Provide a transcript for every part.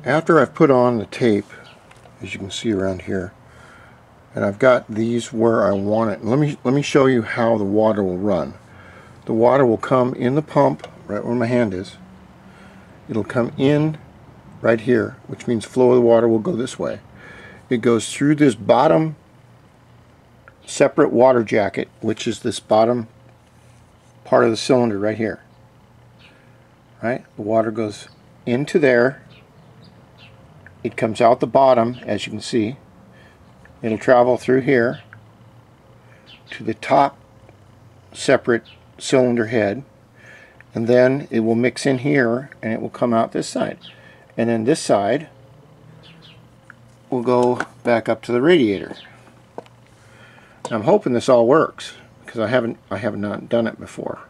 after I've put on the tape, as you can see around here, and I've got these where I want it, let me show you how the water will run. The water will come in the pump right where my hand is. It'll come in right here, which means flow of the water will go this way. It goes through this bottom separate water jacket, which is this bottom part of the cylinder right here. Right? The water goes into there. It comes out the bottom, as you can see. It'll travel through here to the top separate cylinder head, and then it will mix in here and it will come out this side, and then this side will go back up to the radiator. I'm hoping this all works because I have not done it before.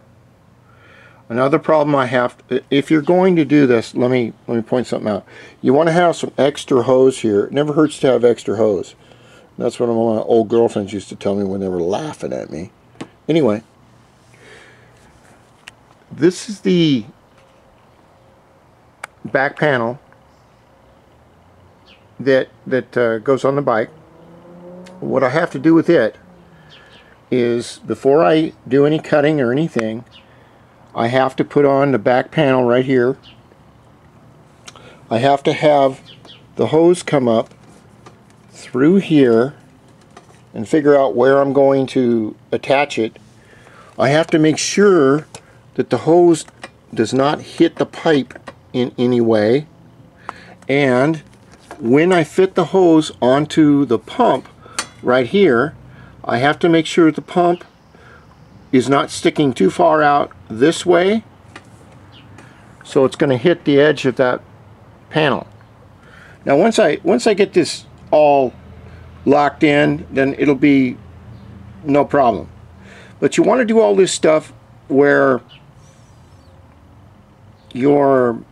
Another problem I have, if you're going to do this, let me point something out. You want to have some extra hose here. It never hurts to have extra hose. That's what one of my old girlfriends used to tell me when they were laughing at me. Anyway, this is the back panel that goes on the bike. What I have to do with it is, before I do any cutting or anything, I have to put on the back panel right here. I have to have the hose come up through here and figure out where I'm going to attach it. I have to make sure that the hose does not hit the pipe in any way, and when I fit the hose onto the pump right here, I have to make sure the pump is not sticking too far out this way, so it's going to hit the edge of that panel. Now once I get this all locked in, then it'll be no problem. But you want to do all this stuff where you're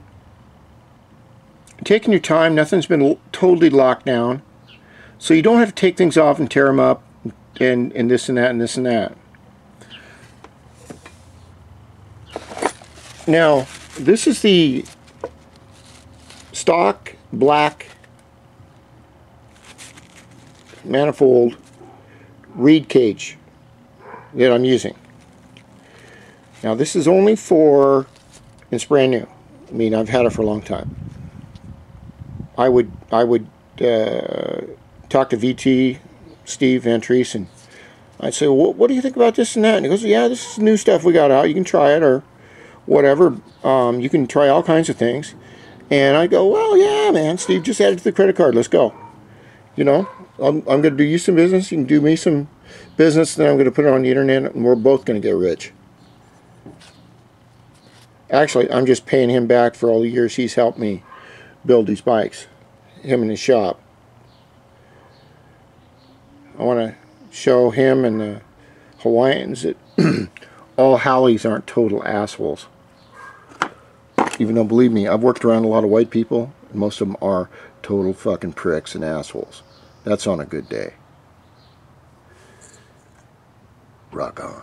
taking your time, nothing's been totally locked down, so you don't have to take things off and tear them up and this and that and this and that. Now, this is the stock black manifold reed cage that I'm using. Now, this is only for, it's brand new. I mean, I've had it for a long time. I would talk to VT, Steve Ventries, and I'd say, well, what do you think about this and that? And he goes, yeah, this is new stuff we got out. You can try it, or whatever. You can try all kinds of things. And I go, well, yeah, man, Steve, just add it to the credit card. Let's go. You know, I'm going to do you some business. You can do me some business. Then I'm going to put it on the internet, and we're both going to get rich. Actually, I'm just paying him back for all the years he's helped me build these bikes. Him in his shop. I want to show him and the Hawaiians that all Hallies aren't total assholes. Even though, believe me, I've worked around a lot of white people, and most of them are total fucking pricks and assholes. That's on a good day. Rock on.